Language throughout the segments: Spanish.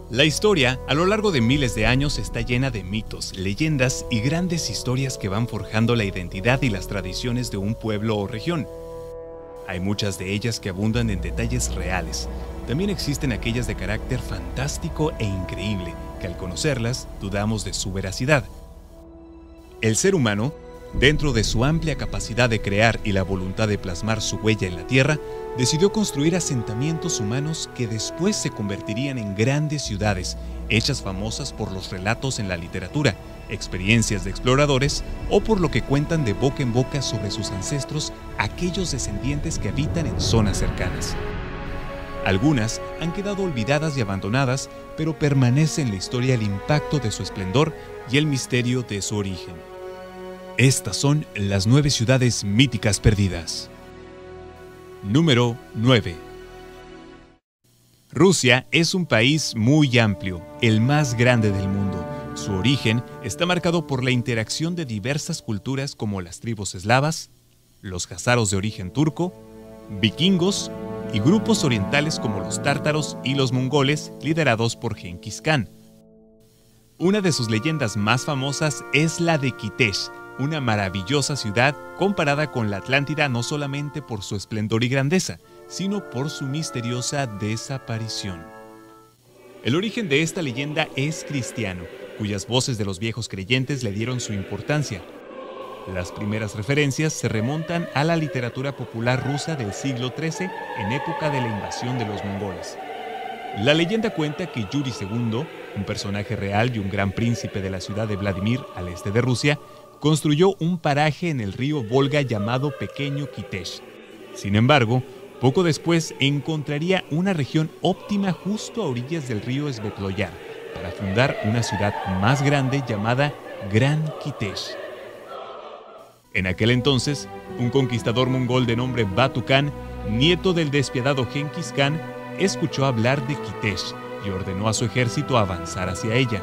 La historia, a lo largo de miles de años, está llena de mitos, leyendas y grandes historias que van forjando la identidad y las tradiciones de un pueblo o región. Hay muchas de ellas que abundan en detalles reales. También existen aquellas de carácter fantástico e increíble, que al conocerlas dudamos de su veracidad. El ser humano, dentro de su amplia capacidad de crear y la voluntad de plasmar su huella en la tierra, decidió construir asentamientos humanos que después se convertirían en grandes ciudades, hechas famosas por los relatos en la literatura, experiencias de exploradores o por lo que cuentan de boca en boca sobre sus ancestros, aquellos descendientes que habitan en zonas cercanas. Algunas han quedado olvidadas y abandonadas, pero permanece en la historia el impacto de su esplendor y el misterio de su origen. Estas son las 9 ciudades míticas perdidas. Número 9. Rusia es un país muy amplio, el más grande del mundo. Su origen está marcado por la interacción de diversas culturas como las tribus eslavas, los jázaros de origen turco, vikingos y grupos orientales como los tártaros y los mongoles liderados por Genghis Khan. Una de sus leyendas más famosas es la de Kitesh, una maravillosa ciudad comparada con la Atlántida no solamente por su esplendor y grandeza, sino por su misteriosa desaparición. El origen de esta leyenda es cristiano, cuyas voces de los viejos creyentes le dieron su importancia. Las primeras referencias se remontan a la literatura popular rusa del siglo XIII en época de la invasión de los mongoles. La leyenda cuenta que Yuri II, un personaje real y un gran príncipe de la ciudad de Vladimir al este de Rusia, construyó un paraje en el río Volga llamado Pequeño Kitesh. Sin embargo, poco después encontraría una región óptima justo a orillas del río Svetloyar para fundar una ciudad más grande llamada Gran Kitesh. En aquel entonces, un conquistador mongol de nombre Batu Khan, nieto del despiadado Genghis Khan, escuchó hablar de Kitesh y ordenó a su ejército avanzar hacia ella.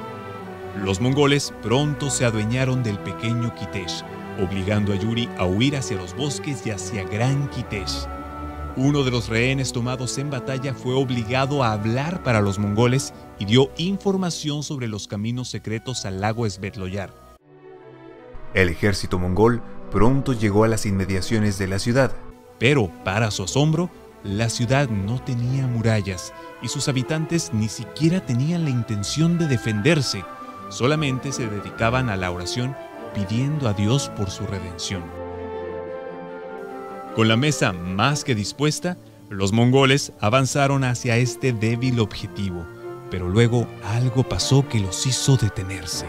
Los mongoles pronto se adueñaron del pequeño Kitesh, obligando a Yuri a huir hacia los bosques y hacia Gran Kitesh. Uno de los rehenes tomados en batalla fue obligado a hablar para los mongoles y dio información sobre los caminos secretos al lago Svetloyar. El ejército mongol pronto llegó a las inmediaciones de la ciudad, pero para su asombro, la ciudad no tenía murallas y sus habitantes ni siquiera tenían la intención de defenderse. Solamente se dedicaban a la oración pidiendo a Dios por su redención. Con la mesa más que dispuesta, los mongoles avanzaron hacia este débil objetivo, pero luego algo pasó que los hizo detenerse.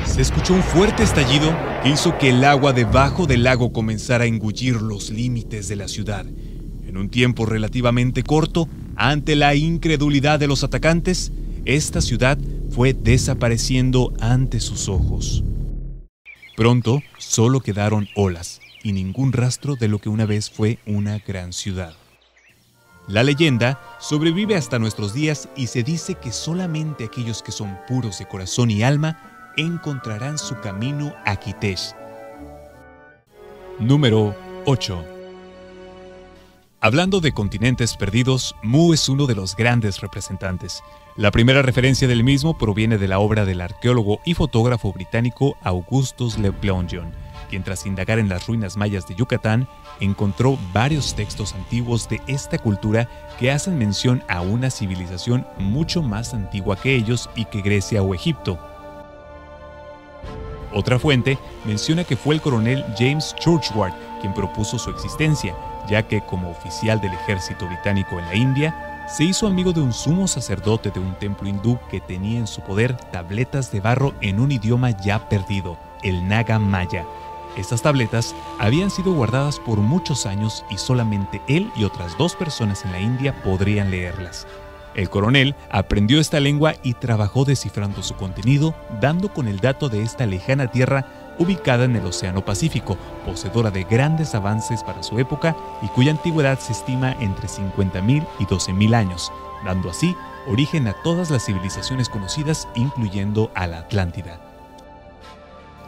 Se escuchó un fuerte estallido que hizo que el agua debajo del lago comenzara a engullir los límites de la ciudad. En un tiempo relativamente corto, ante la incredulidad de los atacantes, esta ciudad fue desapareciendo ante sus ojos. Pronto solo quedaron olas y ningún rastro de lo que una vez fue una gran ciudad. La leyenda sobrevive hasta nuestros días y se dice que solamente aquellos que son puros de corazón y alma encontrarán su camino a Kitesh. Número 8. Hablando de continentes perdidos, Mu es uno de los grandes representantes. La primera referencia del mismo proviene de la obra del arqueólogo y fotógrafo británico Augustus Le Plongeon, quien tras indagar en las ruinas mayas de Yucatán, encontró varios textos antiguos de esta cultura que hacen mención a una civilización mucho más antigua que ellos y que Grecia o Egipto. Otra fuente menciona que fue el coronel James Churchward quien propuso su existencia, ya que como oficial del ejército británico en la India, se hizo amigo de un sumo sacerdote de un templo hindú que tenía en su poder tabletas de barro en un idioma ya perdido, el Naga Maya. Estas tabletas habían sido guardadas por muchos años y solamente él y otras 2 personas en la India podrían leerlas. El coronel aprendió esta lengua y trabajó descifrando su contenido, dando con el dato de esta lejana tierra ubicada en el Océano Pacífico, poseedora de grandes avances para su época y cuya antigüedad se estima entre 50.000 y 12.000 años, dando así origen a todas las civilizaciones conocidas, incluyendo a la Atlántida.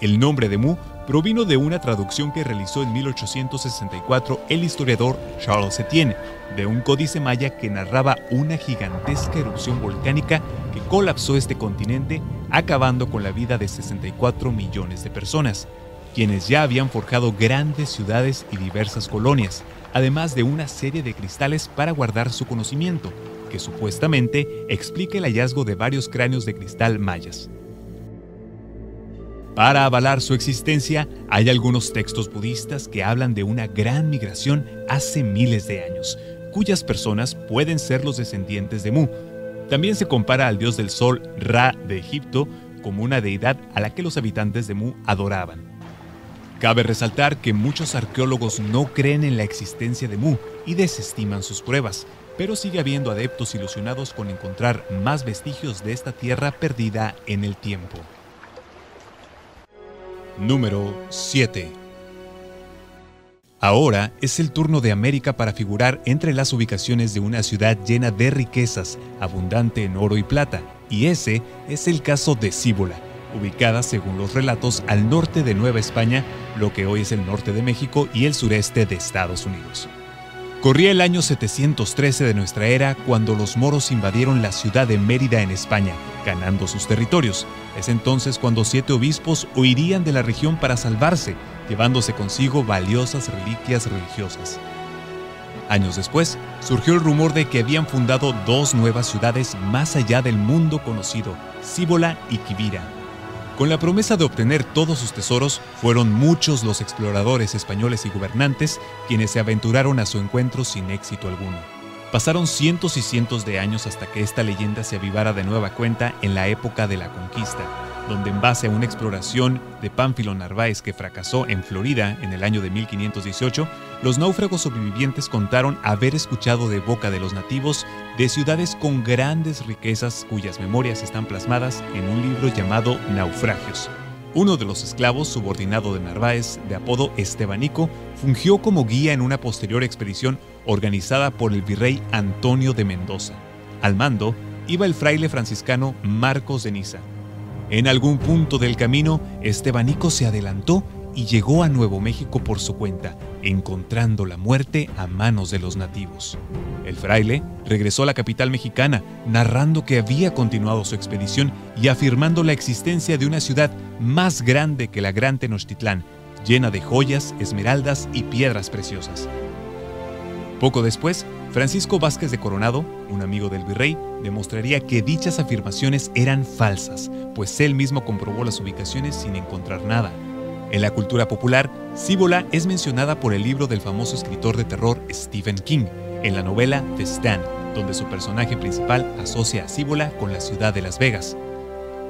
El nombre de Mu provino de una traducción que realizó en 1864 el historiador Charles Estienne, de un códice maya que narraba una gigantesca erupción volcánica que colapsó este continente, acabando con la vida de 64 millones de personas, quienes ya habían forjado grandes ciudades y diversas colonias, además de una serie de cristales para guardar su conocimiento, que supuestamente explica el hallazgo de varios cráneos de cristal mayas. Para avalar su existencia, hay algunos textos budistas que hablan de una gran migración hace miles de años, cuyas personas pueden ser los descendientes de Mu. También se compara al dios del sol Ra de Egipto como una deidad a la que los habitantes de Mu adoraban. Cabe resaltar que muchos arqueólogos no creen en la existencia de Mu y desestiman sus pruebas, pero sigue habiendo adeptos ilusionados con encontrar más vestigios de esta tierra perdida en el tiempo. Número 7. Ahora es el turno de América para figurar entre las ubicaciones de una ciudad llena de riquezas, abundante en oro y plata, y ese es el caso de Cibola, ubicada según los relatos al norte de Nueva España, lo que hoy es el norte de México y el sureste de Estados Unidos. Corría el año 713 de nuestra era cuando los moros invadieron la ciudad de Mérida en España, ganando sus territorios. Es entonces cuando 7 obispos huirían de la región para salvarse, llevándose consigo valiosas reliquias religiosas. Años después, surgió el rumor de que habían fundado 2 nuevas ciudades más allá del mundo conocido, Cibola y Quivira. Con la promesa de obtener todos sus tesoros, fueron muchos los exploradores españoles y gobernantes quienes se aventuraron a su encuentro sin éxito alguno. Pasaron cientos y cientos de años hasta que esta leyenda se avivara de nueva cuenta en la época de la conquista, donde en base a una exploración de Pánfilo Narváez que fracasó en Florida en el año de 1518, los náufragos sobrevivientes contaron haber escuchado de boca de los nativos de ciudades con grandes riquezas cuyas memorias están plasmadas en un libro llamado Naufragios. Uno de los esclavos subordinado de Narváez, de apodo Estebanico, fungió como guía en una posterior expedición organizada por el virrey Antonio de Mendoza. Al mando iba el fraile franciscano Marcos de Niza. En algún punto del camino, Estebanico se adelantó y llegó a Nuevo México por su cuenta, encontrando la muerte a manos de los nativos. El fraile regresó a la capital mexicana, narrando que había continuado su expedición y afirmando la existencia de una ciudad más grande que la Gran Tenochtitlán, llena de joyas, esmeraldas y piedras preciosas. Poco después, Francisco Vázquez de Coronado, un amigo del virrey, demostraría que dichas afirmaciones eran falsas, pues él mismo comprobó las ubicaciones sin encontrar nada. En la cultura popular, Cibola es mencionada por el libro del famoso escritor de terror Stephen King, en la novela The Stand, donde su personaje principal asocia a Cibola con la ciudad de Las Vegas.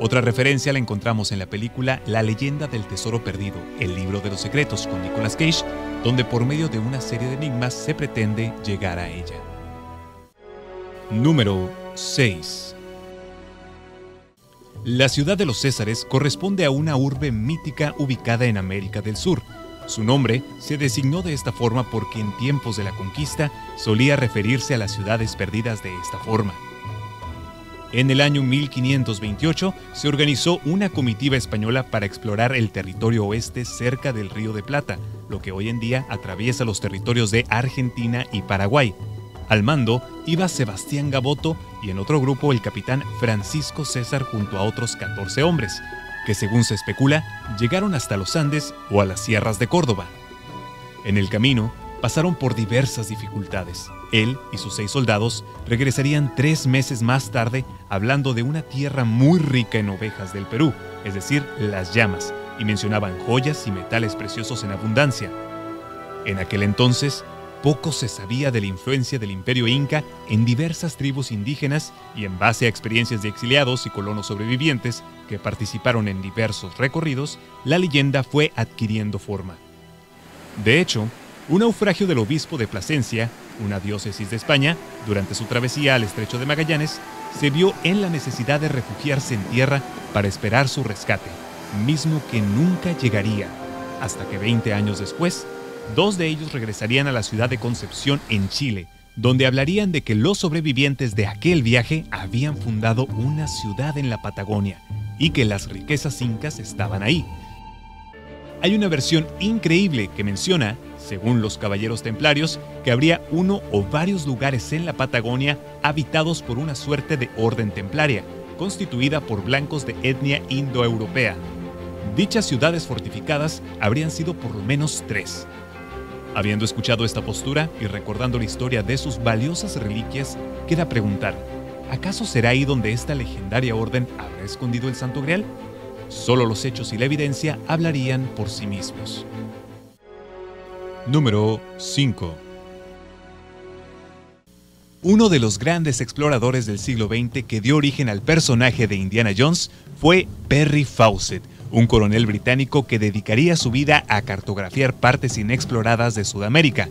Otra referencia la encontramos en la película La leyenda del tesoro perdido, el libro de los secretos, con Nicolas Cage, donde por medio de una serie de enigmas se pretende llegar a ella. Número 6. La ciudad de los Césares corresponde a una urbe mítica ubicada en América del Sur. Su nombre se designó de esta forma porque en tiempos de la conquista solía referirse a las ciudades perdidas de esta forma. En el año 1528 se organizó una comitiva española para explorar el territorio oeste cerca del Río de Plata, lo que hoy en día atraviesa los territorios de Argentina y Paraguay. Al mando iba Sebastián Gaboto y en otro grupo el capitán Francisco César junto a otros 14 hombres, que según se especula, llegaron hasta los Andes o a las sierras de Córdoba. En el camino, pasaron por diversas dificultades. Él y sus 6 soldados regresarían 3 meses más tarde hablando de una tierra muy rica en ovejas del Perú, es decir, las llamas, y mencionaban joyas y metales preciosos en abundancia. En aquel entonces, poco se sabía de la influencia del Imperio Inca en diversas tribus indígenas y en base a experiencias de exiliados y colonos sobrevivientes que participaron en diversos recorridos, la leyenda fue adquiriendo forma. De hecho, un naufragio del obispo de Plasencia, una diócesis de España, durante su travesía al estrecho de Magallanes, se vio en la necesidad de refugiarse en tierra para esperar su rescate, mismo que nunca llegaría, hasta que 20 años después, 2 de ellos regresarían a la ciudad de Concepción en Chile, donde hablarían de que los sobrevivientes de aquel viaje habían fundado una ciudad en la Patagonia y que las riquezas incas estaban ahí. Hay una versión increíble que menciona, según los caballeros templarios, que habría uno o varios lugares en la Patagonia habitados por una suerte de orden templaria, constituida por blancos de etnia indoeuropea. Dichas ciudades fortificadas habrían sido por lo menos 3. Habiendo escuchado esta postura y recordando la historia de sus valiosas reliquias, queda preguntar, ¿acaso será ahí donde esta legendaria orden habrá escondido el Santo Grial? Solo los hechos y la evidencia hablarían por sí mismos. Número 5. Uno de los grandes exploradores del siglo XX que dio origen al personaje de Indiana Jones fue Perry Fawcett, un coronel británico que dedicaría su vida a cartografiar partes inexploradas de Sudamérica.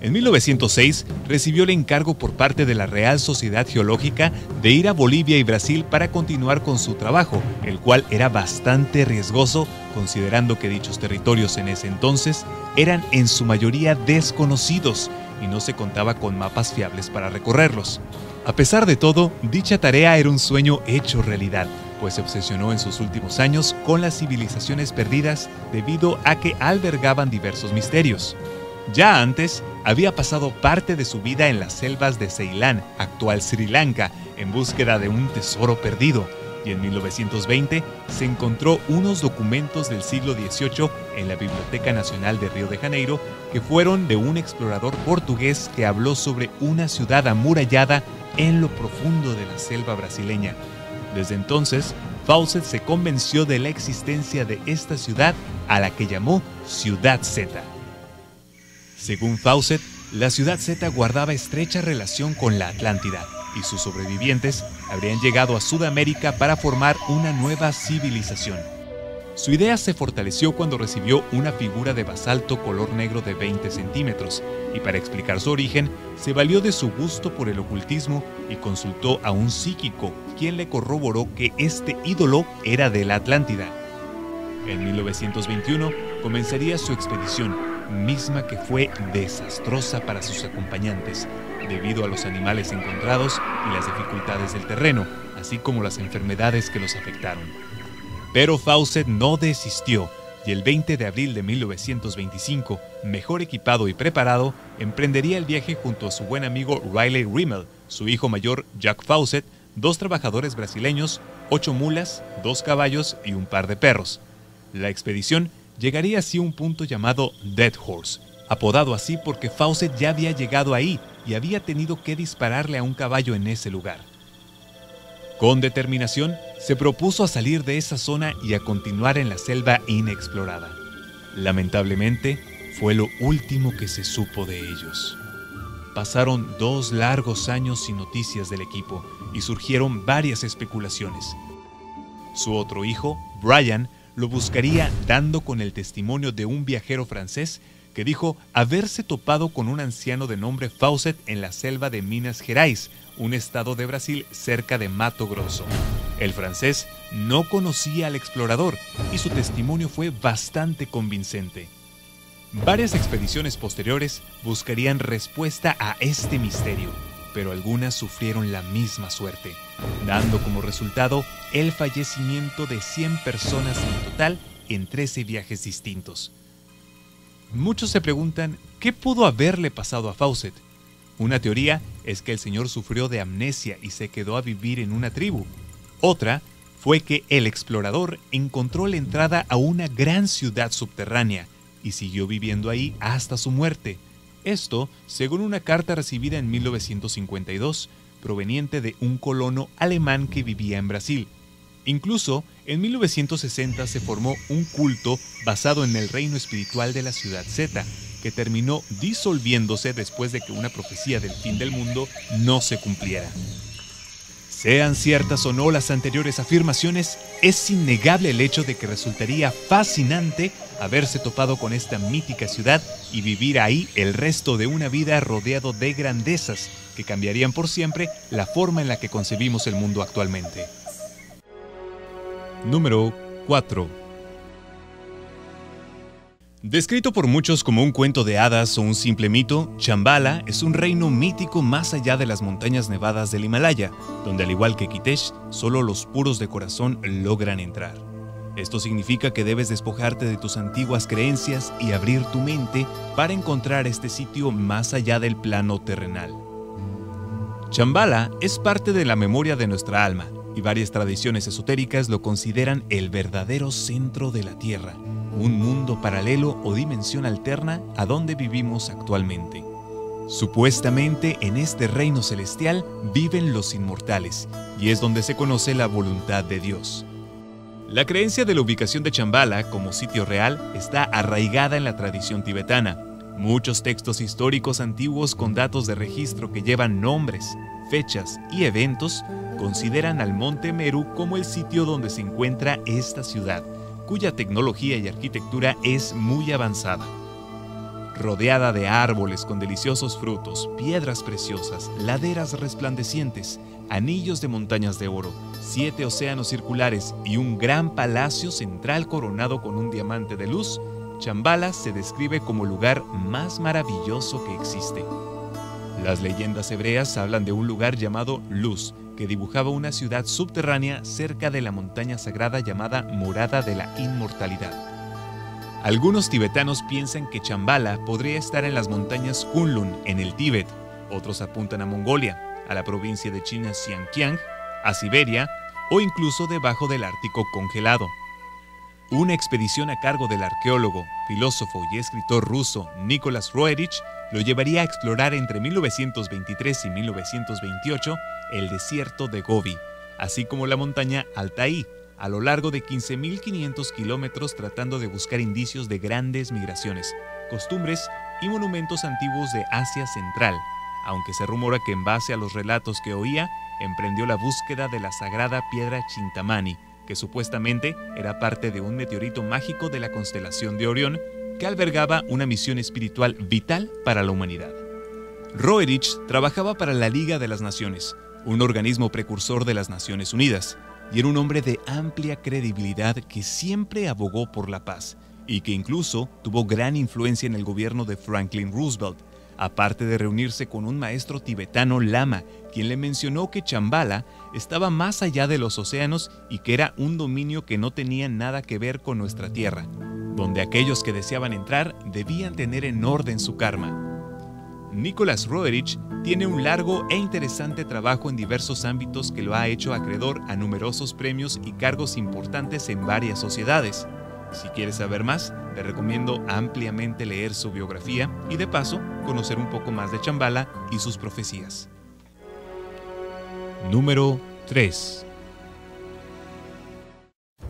En 1906 recibió el encargo por parte de la Real Sociedad Geológica de ir a Bolivia y Brasil para continuar con su trabajo, el cual era bastante riesgoso, considerando que dichos territorios en ese entonces eran en su mayoría desconocidos y no se contaba con mapas fiables para recorrerlos. A pesar de todo, dicha tarea era un sueño hecho realidad, pues se obsesionó en sus últimos años con las civilizaciones perdidas debido a que albergaban diversos misterios. Ya antes, había pasado parte de su vida en las selvas de Ceilán, actual Sri Lanka, en búsqueda de un tesoro perdido, y en 1920 se encontró unos documentos del siglo XVIII en la Biblioteca Nacional de Río de Janeiro que fueron de un explorador portugués que habló sobre una ciudad amurallada en lo profundo de la selva brasileña. Desde entonces, Fawcett se convenció de la existencia de esta ciudad, a la que llamó Ciudad Z. Según Fawcett, la Ciudad Z guardaba estrecha relación con la Atlántida, y sus sobrevivientes habrían llegado a Sudamérica para formar una nueva civilización. Su idea se fortaleció cuando recibió una figura de basalto color negro de 20 centímetros, y para explicar su origen, se valió de su gusto por el ocultismo y consultó a un psíquico, quien le corroboró que este ídolo era de la Atlántida. En 1921 comenzaría su expedición, misma que fue desastrosa para sus acompañantes, debido a los animales encontrados y las dificultades del terreno, así como las enfermedades que los afectaron. Pero Fawcett no desistió, y el 20 de abril de 1925, mejor equipado y preparado, emprendería el viaje junto a su buen amigo Riley Rimmel, su hijo mayor Jack Fawcett, 2 trabajadores brasileños, 8 mulas, 2 caballos y un par de perros. La expedición llegaría así a un punto llamado Dead Horse, apodado así porque Fawcett ya había llegado ahí y había tenido que dispararle a un caballo en ese lugar. Con determinación, se propuso a salir de esa zona y a continuar en la selva inexplorada. Lamentablemente, fue lo último que se supo de ellos. Pasaron 2 largos años sin noticias del equipo y surgieron varias especulaciones. Su otro hijo, Brian, lo buscaría dando con el testimonio de un viajero francés que dijo haberse topado con un anciano de nombre Fawcett en la selva de Minas Gerais, un estado de Brasil cerca de Mato Grosso. El francés no conocía al explorador y su testimonio fue bastante convincente. Varias expediciones posteriores buscarían respuesta a este misterio, pero algunas sufrieron la misma suerte, dando como resultado el fallecimiento de 100 personas en total en 13 viajes distintos. Muchos se preguntan qué pudo haberle pasado a Fawcett. Una teoría es que el señor sufrió de amnesia y se quedó a vivir en una tribu. Otra fue que el explorador encontró la entrada a una gran ciudad subterránea y siguió viviendo ahí hasta su muerte. Esto, según una carta recibida en 1952, proveniente de un colono alemán que vivía en Brasil. Incluso, en 1960 se formó un culto basado en el reino espiritual de la Ciudad Z, que terminó disolviéndose después de que una profecía del fin del mundo no se cumpliera. Sean ciertas o no las anteriores afirmaciones, es innegable el hecho de que resultaría fascinante haberse topado con esta mítica ciudad y vivir ahí el resto de una vida rodeado de grandezas que cambiarían por siempre la forma en la que concebimos el mundo actualmente. Número 4. Descrito por muchos como un cuento de hadas o un simple mito, Shambhala es un reino mítico más allá de las montañas nevadas del Himalaya, donde al igual que Kitesh, solo los puros de corazón logran entrar. Esto significa que debes despojarte de tus antiguas creencias y abrir tu mente para encontrar este sitio más allá del plano terrenal. Shambhala es parte de la memoria de nuestra alma, y varias tradiciones esotéricas lo consideran el verdadero centro de la Tierra, un mundo paralelo o dimensión alterna a donde vivimos actualmente. Supuestamente en este reino celestial viven los inmortales, y es donde se conoce la voluntad de Dios. La creencia de la ubicación de Shambhala como sitio real está arraigada en la tradición tibetana. Muchos textos históricos antiguos con datos de registro que llevan nombres, fechas y eventos consideran al monte Meru como el sitio donde se encuentra esta ciudad, cuya tecnología y arquitectura es muy avanzada. Rodeada de árboles con deliciosos frutos, piedras preciosas, laderas resplandecientes, anillos de montañas de oro, 7 océanos circulares y un gran palacio central coronado con un diamante de luz, Shambhala se describe como el lugar más maravilloso que existe. Las leyendas hebreas hablan de un lugar llamado Luz, que dibujaba una ciudad subterránea cerca de la montaña sagrada llamada Morada de la Inmortalidad. Algunos tibetanos piensan que Shambhala podría estar en las montañas Kunlun, en el Tíbet. Otros apuntan a Mongolia, a la provincia de China Xinjiang, a Siberia o incluso debajo del Ártico congelado. Una expedición a cargo del arqueólogo, filósofo y escritor ruso Nicholas Roerich lo llevaría a explorar entre 1923 y 1928 el desierto de Gobi, así como la montaña Altai, a lo largo de 15.500 kilómetros, tratando de buscar indicios de grandes migraciones, costumbres y monumentos antiguos de Asia Central, aunque se rumora que en base a los relatos que oía, emprendió la búsqueda de la sagrada piedra Chintamani, que supuestamente era parte de un meteorito mágico de la constelación de Orión que albergaba una misión espiritual vital para la humanidad. Roerich trabajaba para la Liga de las Naciones, un organismo precursor de las Naciones Unidas, y era un hombre de amplia credibilidad que siempre abogó por la paz y que incluso tuvo gran influencia en el gobierno de Franklin Roosevelt, aparte de reunirse con un maestro tibetano lama, quien le mencionó que Shambhala estaba más allá de los océanos y que era un dominio que no tenía nada que ver con nuestra tierra, donde aquellos que deseaban entrar debían tener en orden su karma. Nicholas Roerich tiene un largo e interesante trabajo en diversos ámbitos que lo ha hecho acreedor a numerosos premios y cargos importantes en varias sociedades. Si quieres saber más, te recomiendo ampliamente leer su biografía y de paso conocer un poco más de Shambhala y sus profecías. Número 3.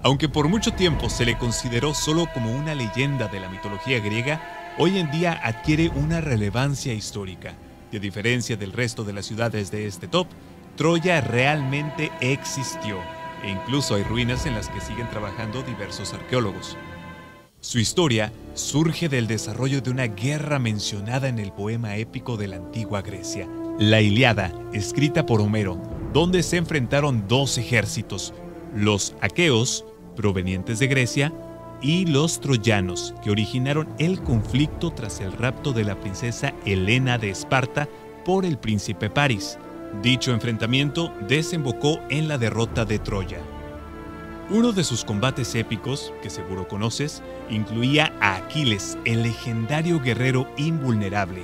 Aunque por mucho tiempo se le consideró solo como una leyenda de la mitología griega, hoy en día adquiere una relevancia histórica. Y a diferencia del resto de las ciudades de este top, Troya realmente existió, e incluso hay ruinas en las que siguen trabajando diversos arqueólogos. Su historia surge del desarrollo de una guerra mencionada en el poema épico de la antigua Grecia, la Ilíada, escrita por Homero, donde se enfrentaron dos ejércitos, los aqueos, provenientes de Grecia, y los troyanos, que originaron el conflicto tras el rapto de la princesa Helena de Esparta por el príncipe París. Dicho enfrentamiento desembocó en la derrota de Troya. Uno de sus combates épicos, que seguro conoces, incluía a Aquiles, el legendario guerrero invulnerable,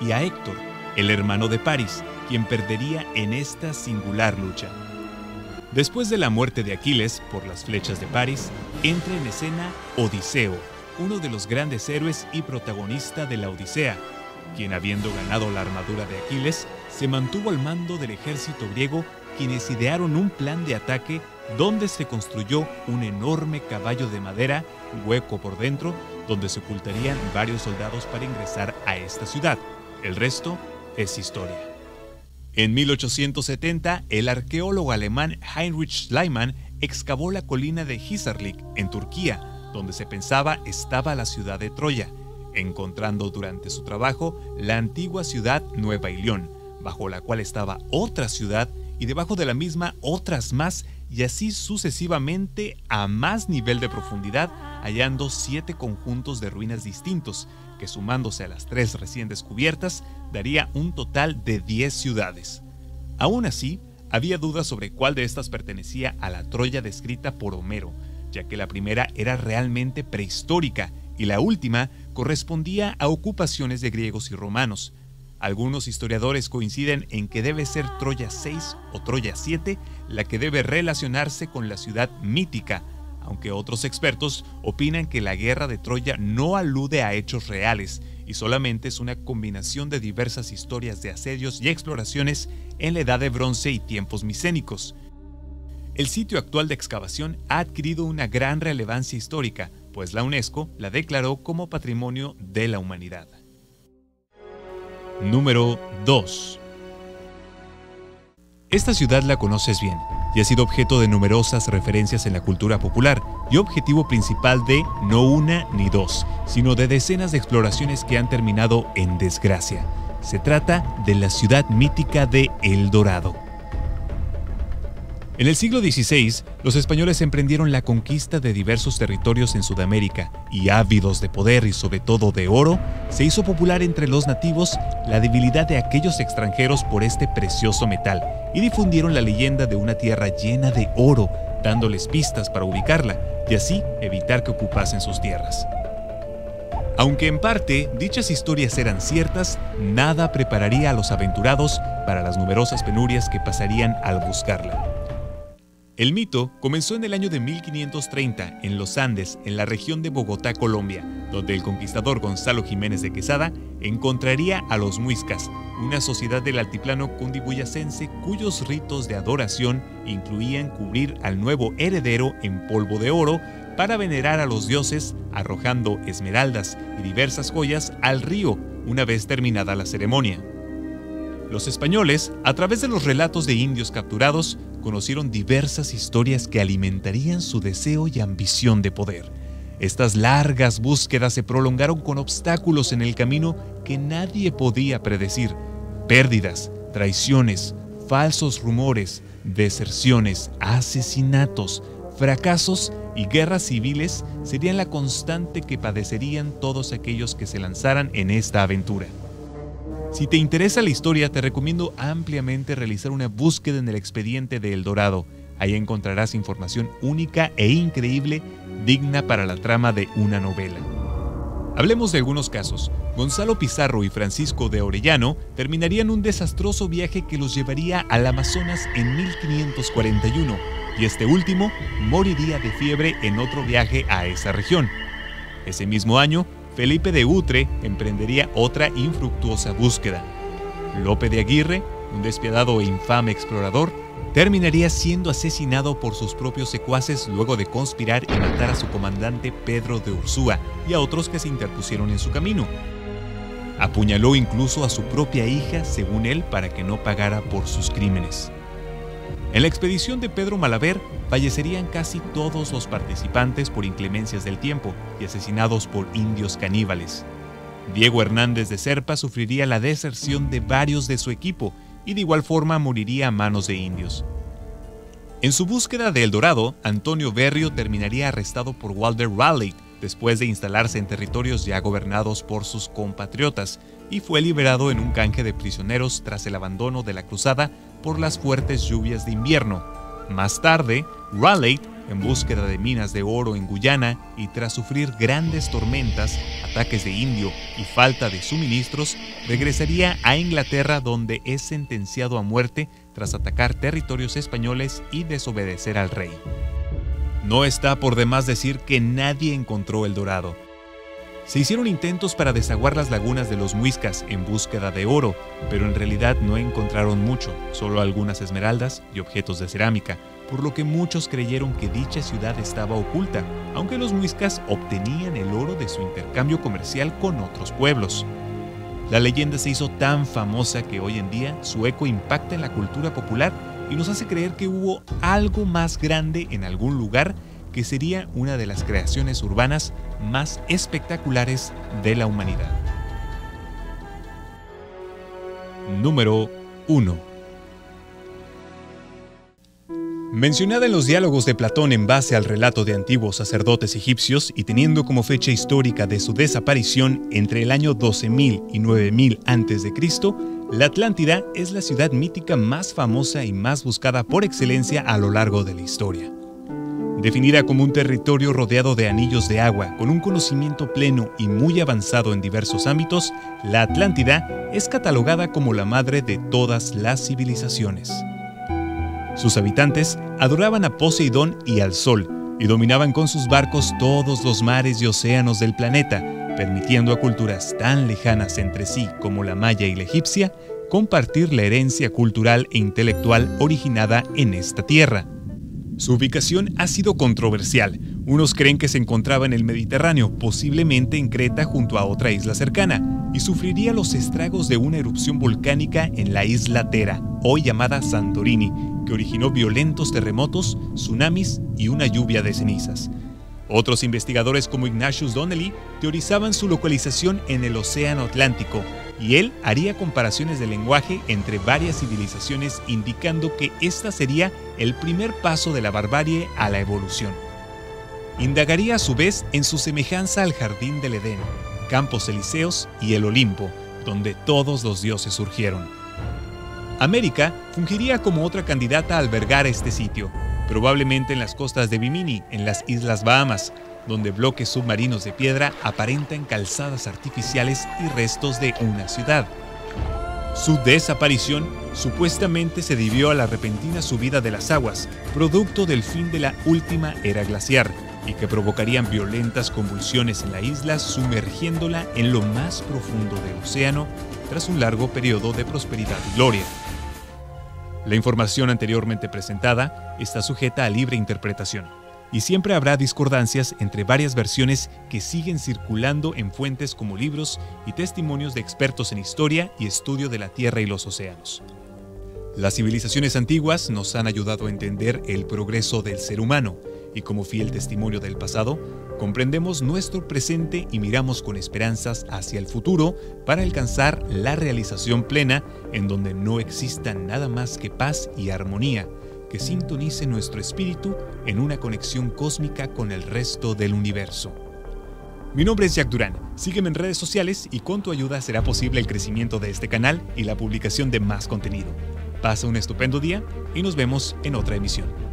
y a Héctor, el hermano de París, quien perdería en esta singular lucha. Después de la muerte de Aquiles por las flechas de París, entra en escena Odiseo, uno de los grandes héroes y protagonista de la Odisea, quien, habiendo ganado la armadura de Aquiles, se mantuvo al mando del ejército griego, quienes idearon un plan de ataque donde se construyó un enorme caballo de madera, hueco por dentro, donde se ocultarían varios soldados para ingresar a esta ciudad. El resto es historia. En 1870, el arqueólogo alemán Heinrich Schliemann excavó la colina de Hisarlik, en Turquía, donde se pensaba estaba la ciudad de Troya, encontrando durante su trabajo la antigua ciudad Nueva Ilión, bajo la cual estaba otra ciudad y debajo de la misma otras más, y así sucesivamente a más nivel de profundidad, hallando 7 conjuntos de ruinas distintos, que sumándose a las 3 recién descubiertas, daría un total de 10 ciudades. Aún así, había dudas sobre cuál de estas pertenecía a la Troya descrita por Homero, ya que la primera era realmente prehistórica y la última correspondía a ocupaciones de griegos y romanos. Algunos historiadores coinciden en que debe ser Troya 6 o Troya 7 la que debe relacionarse con la ciudad mítica, aunque otros expertos opinan que la guerra de Troya no alude a hechos reales y solamente es una combinación de diversas historias de asedios y exploraciones en la Edad de Bronce y tiempos micénicos. El sitio actual de excavación ha adquirido una gran relevancia histórica, pues la UNESCO la declaró como Patrimonio de la Humanidad. Número 2. Esta ciudad la conoces bien y ha sido objeto de numerosas referencias en la cultura popular y objetivo principal de no una ni dos, sino de decenas de exploraciones que han terminado en desgracia. Se trata de la ciudad mítica de El Dorado. En el siglo XVI, los españoles emprendieron la conquista de diversos territorios en Sudamérica y, ávidos de poder y sobre todo de oro, se hizo popular entre los nativos la debilidad de aquellos extranjeros por este precioso metal y difundieron la leyenda de una tierra llena de oro, dándoles pistas para ubicarla y así evitar que ocupasen sus tierras. Aunque en parte dichas historias eran ciertas, nada prepararía a los aventurados para las numerosas penurias que pasarían al buscarla. El mito comenzó en el año de 1530 en los Andes, en la región de Bogotá, Colombia, donde el conquistador Gonzalo Jiménez de Quesada encontraría a los muiscas, una sociedad del altiplano cundiboyacense cuyos ritos de adoración incluían cubrir al nuevo heredero en polvo de oro para venerar a los dioses, arrojando esmeraldas y diversas joyas al río una vez terminada la ceremonia. Los españoles, a través de los relatos de indios capturados, conocieron diversas historias que alimentarían su deseo y ambición de poder. Estas largas búsquedas se prolongaron con obstáculos en el camino que nadie podía predecir. Pérdidas, traiciones, falsos rumores, deserciones, asesinatos, fracasos y guerras civiles serían la constante que padecerían todos aquellos que se lanzaran en esta aventura. Si te interesa la historia, te recomiendo ampliamente realizar una búsqueda en el expediente de El Dorado. Ahí encontrarás información única e increíble, digna para la trama de una novela. Hablemos de algunos casos. Gonzalo Pizarro y Francisco de Orellano terminarían un desastroso viaje que los llevaría al Amazonas en 1541, y este último moriría de fiebre en otro viaje a esa región. Ese mismo año, Felipe de Utre emprendería otra infructuosa búsqueda. Lope de Aguirre, un despiadado e infame explorador, terminaría siendo asesinado por sus propios secuaces luego de conspirar y matar a su comandante Pedro de Ursúa y a otros que se interpusieron en su camino. Apuñaló incluso a su propia hija, según él, para que no pagara por sus crímenes. En la expedición de Pedro Malaver fallecerían casi todos los participantes por inclemencias del tiempo y asesinados por indios caníbales. Diego Hernández de Serpa sufriría la deserción de varios de su equipo y de igual forma moriría a manos de indios. En su búsqueda de El Dorado, Antonio Berrio terminaría arrestado por Walter Raleigh después de instalarse en territorios ya gobernados por sus compatriotas y fue liberado en un canje de prisioneros tras el abandono de la cruzada por las fuertes lluvias de invierno. Más tarde, Raleigh, en búsqueda de minas de oro en Guyana y tras sufrir grandes tormentas, ataques de indio y falta de suministros, regresaría a Inglaterra, donde es sentenciado a muerte tras atacar territorios españoles y desobedecer al rey. No está por demás decir que nadie encontró El Dorado. Se hicieron intentos para desaguar las lagunas de los muiscas en búsqueda de oro, pero en realidad no encontraron mucho, solo algunas esmeraldas y objetos de cerámica, por lo que muchos creyeron que dicha ciudad estaba oculta, aunque los muiscas obtenían el oro de su intercambio comercial con otros pueblos. La leyenda se hizo tan famosa que hoy en día su eco impacta en la cultura popular y nos hace creer que hubo algo más grande en algún lugar que sería una de las creaciones urbanas más espectaculares de la humanidad. Número 1. Mencionada en los diálogos de Platón en base al relato de antiguos sacerdotes egipcios y teniendo como fecha histórica de su desaparición entre el año 12.000 y 9.000 a.C., la Atlántida es la ciudad mítica más famosa y más buscada por excelencia a lo largo de la historia. Definida como un territorio rodeado de anillos de agua, con un conocimiento pleno y muy avanzado en diversos ámbitos, la Atlántida es catalogada como la madre de todas las civilizaciones. Sus habitantes adoraban a Poseidón y al Sol, y dominaban con sus barcos todos los mares y océanos del planeta, permitiendo a culturas tan lejanas entre sí como la maya y la egipcia, compartir la herencia cultural e intelectual originada en esta tierra. Su ubicación ha sido controversial. Unos creen que se encontraba en el Mediterráneo, posiblemente en Creta junto a otra isla cercana, y sufriría los estragos de una erupción volcánica en la isla Thera, hoy llamada Santorini, que originó violentos terremotos, tsunamis y una lluvia de cenizas. Otros investigadores como Ignatius Donnelly teorizaban su localización en el Océano Atlántico, y él haría comparaciones de lenguaje entre varias civilizaciones indicando que esta sería el primer paso de la barbarie a la evolución. Indagaría a su vez en su semejanza al Jardín del Edén, Campos Elíseos y el Olimpo, donde todos los dioses surgieron. América fungiría como otra candidata a albergar este sitio, probablemente en las costas de Bimini, en las Islas Bahamas, donde bloques submarinos de piedra aparentan calzadas artificiales y restos de una ciudad. Su desaparición supuestamente se debió a la repentina subida de las aguas, producto del fin de la última era glaciar, y que provocarían violentas convulsiones en la isla, sumergiéndola en lo más profundo del océano tras un largo periodo de prosperidad y gloria. La información anteriormente presentada está sujeta a libre interpretación, y siempre habrá discordancias entre varias versiones que siguen circulando en fuentes como libros y testimonios de expertos en historia y estudio de la Tierra y los océanos. Las civilizaciones antiguas nos han ayudado a entender el progreso del ser humano, y como fiel testimonio del pasado, comprendemos nuestro presente y miramos con esperanzas hacia el futuro para alcanzar la realización plena en donde no exista nada más que paz y armonía, que sintonice nuestro espíritu en una conexión cósmica con el resto del universo. Mi nombre es Jack Durán, sígueme en redes sociales y con tu ayuda será posible el crecimiento de este canal y la publicación de más contenido. Pasa un estupendo día y nos vemos en otra emisión.